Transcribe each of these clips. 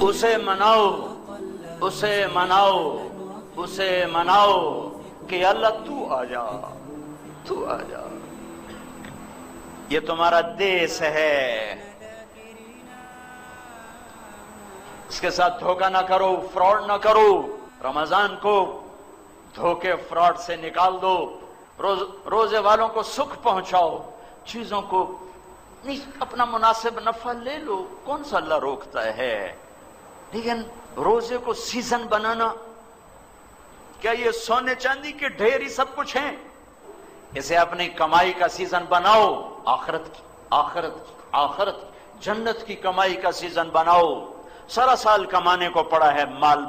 اسے مناؤ، اسے مناؤ، اسے مناؤ کہ اللہ تو آ جا، تو آ جا، یہ تمہارا دیس ہے، اس کے ساتھ دھوکہ نہ کرو، فراڈ نہ کرو، رمضان کو دھوکے فراڈ سے نکال دو، روزے والوں کو سکھ پہنچاؤ، چیزوں کو اپنا مناسب نفع لے لو، کون سا اللہ روکتا ہے، لیکن روزے کو سیزن بنانا، کیا یہ سونے چاندی کے ڈھیر ہی سب کچھ ہیں؟ اسے اپنی کمائی کا سیزن بناؤ، آخرت کی، آخرت کی، آخرت کی، جنت کی کمائی کا سیزن بناؤ۔ سارا سال کمانے کو پڑا ہے، مال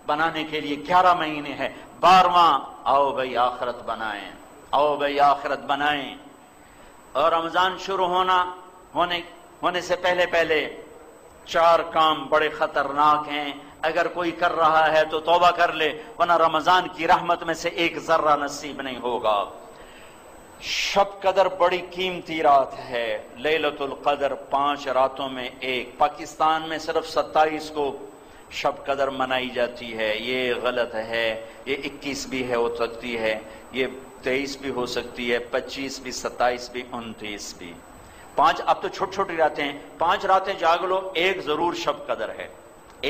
بنانے کے لیے 11 مہینے ہے، 12واں آؤ بھائی آخرت بنائیں، آؤ بھائی آخرت بنائیں۔ اور رمضان شروع ہونے سے پہلے 4 کام بڑے خطرناک ہیں، اگر کوئی کر رہا ہے تو توبہ کر لے، ورنہ رمضان کی رحمت میں سے ایک ذرہ نصیب نہیں ہوگا۔ شب قدر بڑی قیمتی رات ہے، لیلۃ القدر 5 راتوں میں ایک، پاکستان میں صرف 27 کو شب قدر منائی جاتی ہے، یہ غلط ہے، یہ 21 بھی ہو سکتی ہے، یہ 23 بھی ہو سکتی ہے، 25 بھی، 27 بھی، 29 بھی، 5 اب تو چھوٹی چھوٹی راتیں ہیں، 5 راتیں جاگ لو، ایک ضرور شب قدر ہے،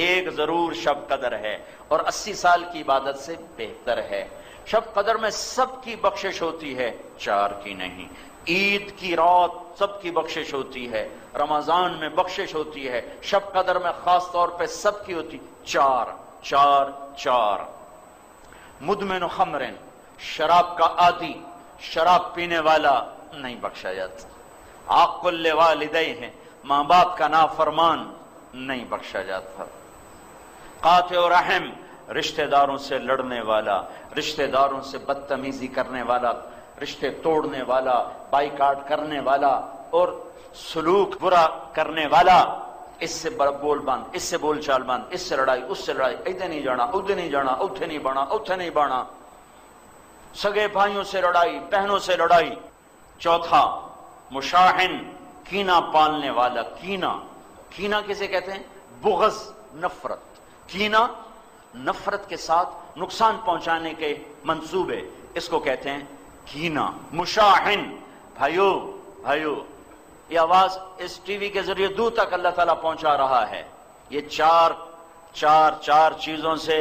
ایک ضرور شب قدر ہے، اور 80 سال کی عبادت سے بہتر ہے۔ شب قدر میں سب کی بخشش ہوتی ہے، 4 کی نہیں، عید کی رات سب کی بخشش ہوتی ہے، رمضان میں بخشش ہوتی ہے، شب قدر میں خاص طور پہ سب کی ہوتی، 4 4 4۔ مدمن خمر، شراب کا عادی، شراب پینے والا نہیں بخشا جاتا۔ عاق لوالدیہ، ماں باپ کا نافرمان نہیں بخشا جاتا۔ قاطع رحم، رشتہ داروں سے لڑنے والا، رشتہ داروں سے بدتمیزی کرنے والا، رشتے توڑنے والا، بائیکاٹ کرنے والا اور سلوک برا کرنے والا، اس سے بول باندھ، اس سے بول چال باندھ، اس سے لڑائی، اس سے لڑائی، ادھر نہیں جانا، ادھر نہیں جانا، اتھے نہیں بانا، اتھے نہیں بانا، سگے بھائیوں سے لڑائی، بہنوں سے لڑائی۔ چوتھا مشاحن، کینہ پالنے والا، کینہ، کینہ کسے کہتے ہیں؟ بغض، نفرت، کینہ نفرت کے ساتھ نقصان پہنچانے کے منصوبے، اس کو کہتے ہیں کینہ۔ مشاحن، بھائیو یہ آواز اس ٹی وی کے ذریعے دور تک اللہ تعالیٰ پہنچا رہا ہے، یہ چار چیزوں سے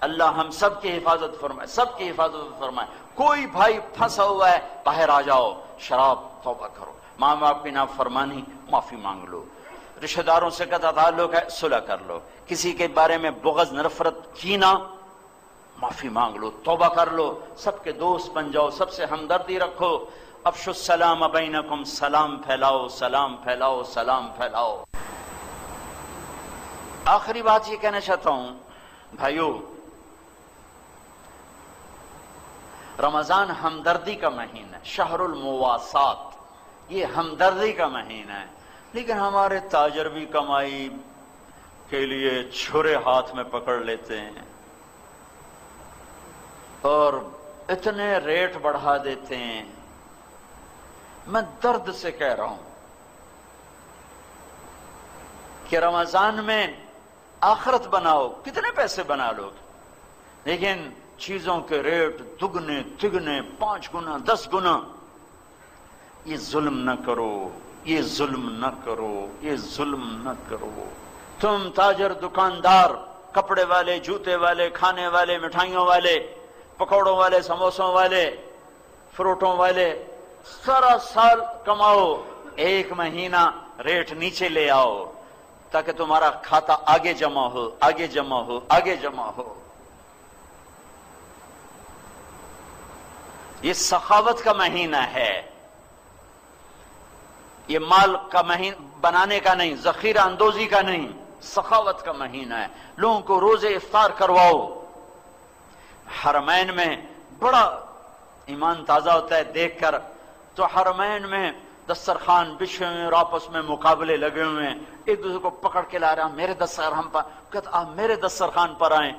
اللہ ہم سب کی حفاظت فرمائے، سب کی حفاظت فرمائے۔ کوئی بھائی پھنسا ہوا ہے، باہر آ جاؤ، شراب توبہ کرو، ماں باپ کی نافرمانی معافی مانگ لو، رشتہ داروں سے قطع تعلق ہے صلح کر لو، کسی کے بارے میں بغض، نفرت، کینہ، معافی مانگ لو، توبہ کر لو، سب کے دوست بن جاؤ، سب سے ہمدردی رکھو، افشوا السلام بینکم، سلام پھیلاؤ، سلام پھیلاؤ، سلام پھیلاؤ۔ آخری بات یہ کہنا چاہتا ہوں بھائیو، رمضان ہمدردی کا مہینہ ہے، شہر المواسات، یہ ہمدردی کا مہینہ ہے، لیکن ہمارے تاجر بھی کمائی کے لیے چھرے ہاتھ میں پکڑ لیتے ہیں اور اتنے ریٹ بڑھا دیتے ہیں۔ میں درد سے کہہ رہا ہوں کہ رمضان میں آخرت بناؤ، کتنے پیسے بنا لوگ، لیکن چیزوں کے ریٹ دگنے تگنے، 5 گنا 10 گنا۔ یہ ظلم نہ کرو، یہ ظلم نہ کرو، یہ ظلم نہ کرو۔ تم تاجر، دکاندار، کپڑے والے، جوتے والے، کھانے والے، مٹھائیوں والے، پکوڑوں والے، سموسوں والے، فروٹوں والے، سارا سال کماؤ، 1 مہینہ ریٹ نیچے لے آؤ تاکہ تمہارا کھاتا آگے جمع ہو، آگے جمع ہو، آگے جمع ہو۔ یہ سخاوت کا مہینہ ہے، یہ مال کا مہینہ بنانے کا نہیں، ذخیرہ اندوزی کا نہیں، سخاوت کا مہینہ ہے۔ لوگوں کو روزے افطار کرواؤ۔ حرمین میں بڑا ایمان تازہ ہوتا ہے دیکھ کر، تو حرمین میں دسترخوان بچھے ہوئے اور آپس میں مقابلے لگے ہوئے ہیں، ایک دوسرے کو پکڑ کے لا رہا، میرے دسترخوان پر، کہتا آپ میرے دسترخوان پر آئیں۔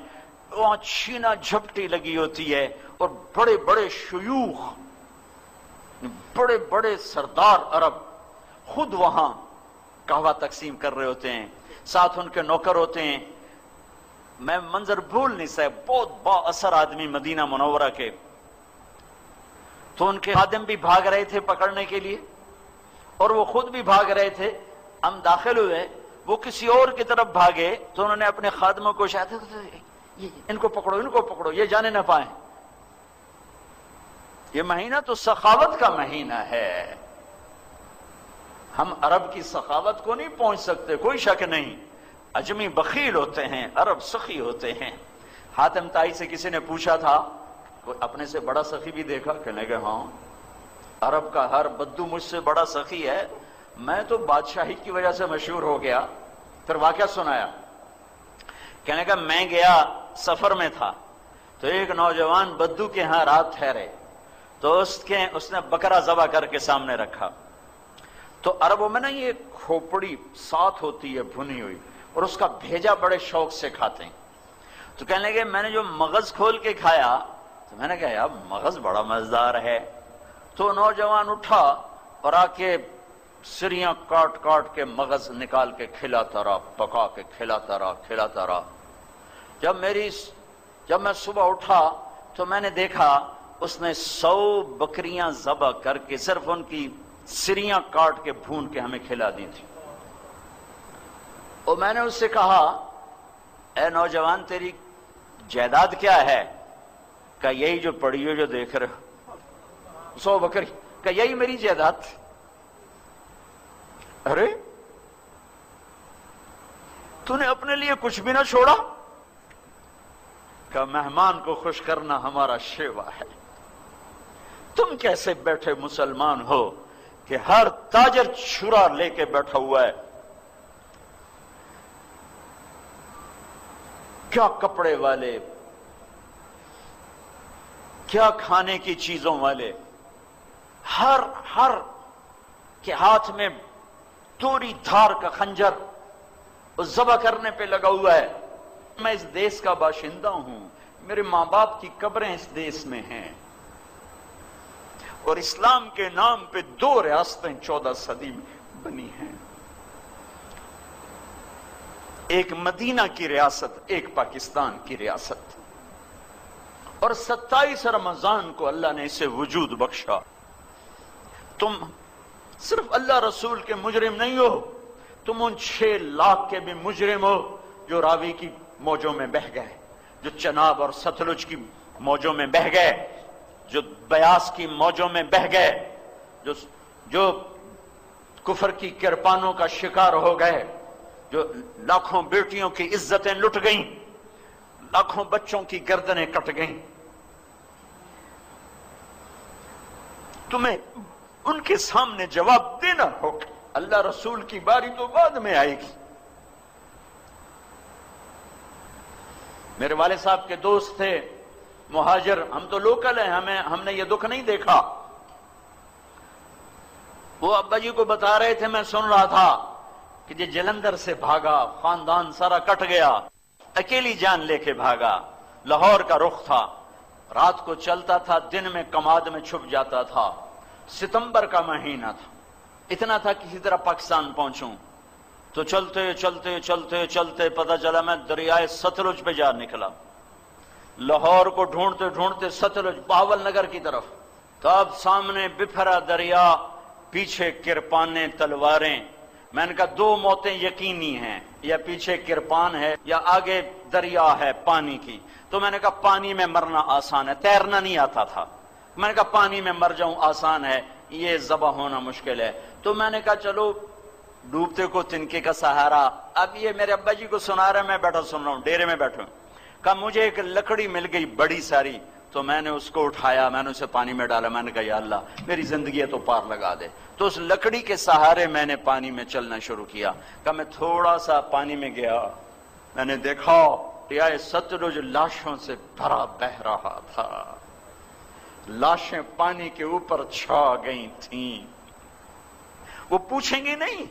وہاں چھینا جھپٹی لگی ہوتی ہے اور بڑے بڑے شیوخ، بڑے بڑے سردار عرب خود وہاں قہوہ تقسیم کر رہے ہوتے ہیں، ساتھ ان کے نوکر ہوتے ہیں. میں منظر بھول نہیں سکتا، بہت با اثر آدمی مدینہ منورہ کے. تو ان کے خادم بھی بھاگ رہے تھے پکڑنے کے لیے اور وہ خود بھی بھاگ رہے تھے. ہم داخل ہوئے، وہ کسی اور کی طرف بھاگے تو انہوں نے اپنے خادموں کو شاید ان کو پکڑو، ان کو پکڑو، یہ جانے نہ پائیں. یہ مہینہ تو سخاوت کا مہینہ ہے. ہم عرب کی سخاوت کو نہیں پہنچ سکتے، کوئی شک نہیں. اجمی بخیل ہوتے ہیں، عرب سخی ہوتے ہیں. حاتم طائی سے کسی نے پوچھا تھا، کوئی اپنے سے بڑا سخی بھی دیکھا؟ کہنے لگے ہاں، عرب کا ہر بدو مجھ سے بڑا سخی ہے، میں تو بادشاہی کی وجہ سے مشہور ہو گیا. پھر واقعہ سنایا. کہنے لگا میں گیا، سفر میں تھا تو ایک نوجوان بدو کے ہاں رات ٹھہرے تو اس نے بکرا ذبح کر کے سامنے رکھا. تو عربوں میں نا یہ کھوپڑی ساتھ ہوتی ہے بھنی ہوئی، اور اس کا بھیجا بڑے شوق سے کھاتے ہیں. تو کہنے لگے میں نے جو مغز کھول کے کھایا تو میں نے کہا یار مغز بڑا مزیدار ہے. تو نوجوان اٹھا اور آ کے سریاں کاٹ کاٹ کے مغز نکال کے کھلاتا رہا، پکا کے کھلاتا رہا. جب میں صبح اٹھا تو میں نے دیکھا اس نے 100 بکریاں ذبح کر کے صرف ان کی سریاں کاٹ کے بھون کے ہمیں کھلا دی تھی. اور میں نے اس سے کہا اے نوجوان تیری جائیداد کیا ہے؟ کہ یہی جو پڑی ہو جو دیکھ رہے ہو 100 بکری، کہ یہی میری جائیداد. ارے تو نے اپنے لیے کچھ بھی نہ چھوڑا؟ کہ مہمان کو خوش کرنا ہمارا شیوا ہے. تم کیسے بیٹھے مسلمان ہو کہ ہر تاجر چھرا لے کے بیٹھا ہوا ہے، کیا کپڑے والے، کیا کھانے کی چیزوں والے، ہر کے ہاتھ میں توری دھار کا خنجر اس ذبح کرنے پہ لگا ہوا ہے. میں اس دیس کا باشندہ ہوں، میرے ماں باپ کی قبریں اس دیس میں ہیں، اور اسلام کے نام پہ 2 ریاستیں 14 صدی میں بنی ہیں، ایک مدینہ کی ریاست، ایک پاکستان کی ریاست. اور 27 رمضان کو اللہ نے اسے وجود بخشا. تم صرف اللہ رسول کے مجرم نہیں ہو، تم ان 6 لاکھ کے بھی مجرم ہو جو راوی کی موجوں میں بہہ گئے، جو چناب اور ستلج کی موجوں میں بہہ گئے، جو بیاس کی موجوں میں بہہ گئے، جو کفر کی کرپانوں کا شکار ہو گئے، جو لاکھوں بیٹیوں کی عزتیں لٹ گئیں، لاکھوں بچوں کی گردنیں کٹ گئیں. تمہیں ان کے سامنے جواب دینا ہوگا. اللہ رسول کی باری تو بعد میں آئے گی. میرے والد صاحب کے دوست تھے مہاجر، ہم تو لوکل ہیں، ہم نے یہ دکھ نہیں دیکھا. وہ ابا جی کو بتا رہے تھے، میں سن رہا تھا کہ یہ جلندر سے بھاگا، خاندان سارا کٹ گیا، اکیلی جان لے کے بھاگا. لاہور کا رخ تھا، رات کو چلتا تھا، دن میں کماد میں چھپ جاتا تھا. ستمبر کا مہینہ تھا، اتنا تھا کسی طرح پاکستان پہنچوں. تو چلتے چلتے چلتے چلتے پتہ چلا میں دریائے ستلج پہ جا نکلا. لاہور کو ڈھونڈتے ڈھونڈتے ستلج بہاول نگر کی طرف. تب سامنے بپھرا دریا، پیچھے کرپانیں تلواریں. میں نے کہا 2 موتیں یقینی ہیں، یا پیچھے کرپان ہے یا آگے دریا ہے پانی کی. تو میں نے کہا پانی میں مرنا آسان ہے، تیرنا نہیں آتا تھا. میں نے کہا پانی میں مر جاؤں آسان ہے، یہ ذبح ہونا مشکل ہے. تو میں نے کہا چلو ڈوبتے کو تنکے کا سہارا. اب یہ میرے ابا جی کو سنا رہا ہے، میں بیٹھا سن رہا ہوں، ڈیرے میں بیٹھا ہوں. کہا مجھے ایک لکڑی مل گئی بڑی ساری، تو میں نے اس کو اٹھایا، میں نے اسے پانی میں ڈالا. میں نے کہا یا اللہ میری زندگی ہے تو پار لگا دے. تو اس لکڑی کے سہارے میں نے پانی میں چلنا شروع کیا. کہا میں تھوڑا سا پانی میں گیا، میں نے دیکھا دریائے ستلج لاشوں سے بھرا بہ رہا تھا. لاشیں پانی کے اوپر چھا گئی تھیں. وہ پوچھیں گے نہیں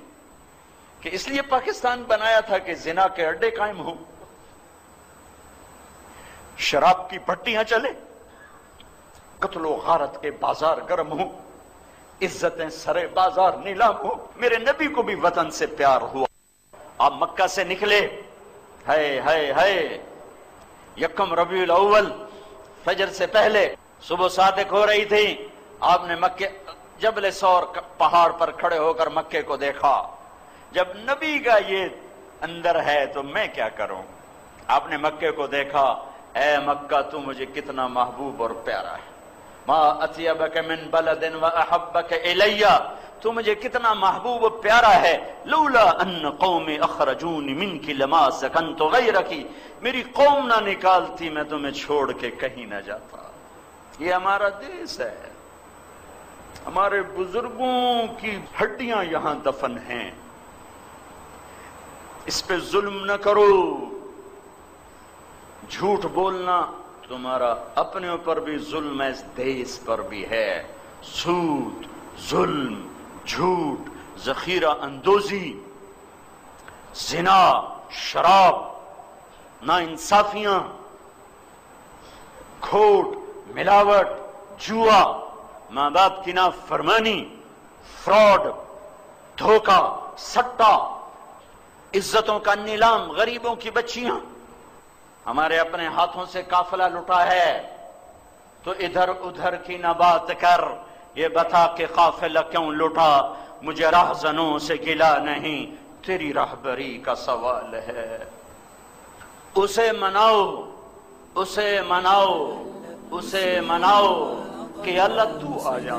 کہ اس لیے پاکستان بنایا تھا کہ زنا کے اڈے قائم ہو، شراب کی بھٹیاں چلے، قتل و غارت کے بازار گرم ہو، عزتیں سرے بازار نیلام ہو. میرے نبی کو بھی وطن سے پیار ہوا. آپ مکہ سے نکلے، ہے یکم ربیع الاول فجر سے پہلے صبح صادق ہو رہی تھی، آپ نے مکے جبل سور پہاڑ پر کھڑے ہو کر مکے کو دیکھا۔ جب نبی کا یہ اندر ہے تو میں کیا کروں؟ آپ نے مکے کو دیکھا، اے مکہ تو مجھے کتنا محبوب اور پیارا ہے، ما اطیبک من بلد واحبک الی، تو مجھے کتنا محبوب و پیارا ہے، لولا ان قومی اخرجونی منک لما سکنت غیرکی، میری قوم نہ نکالتی میں تمہیں چھوڑ کے کہیں نہ جاتا۔ یہ ہمارا دیس ہے، ہمارے بزرگوں کی ہڈیاں یہاں دفن ہیں، اس پہ ظلم نہ کرو۔ جھوٹ بولنا تمہارا اپنے اوپر بھی ظلم ہے، اس دیس پر بھی ہے۔ سود، ظلم، جھوٹ، ذخیرہ اندوزی، زنا، شراب، ناانصافیاں، کھوٹ، ملاوٹ، جوا، ماں باپ کی نافرمانی، فراڈ، دھوکہ، سٹا، عزتوں کا نیلام، غریبوں کی بچیاں۔ ہمارے اپنے ہاتھوں سے قافلہ لٹا ہے تو ادھر ادھر کی نہ بات کر، یہ بتا کہ قافلہ کیوں لٹا، مجھے راہزنوں سے گلا نہیں، تیری راہبری کا سوال ہے۔ اسے مناؤ، اسے مناؤ، اسے مناؤ کہ اللہ تو آ جا۔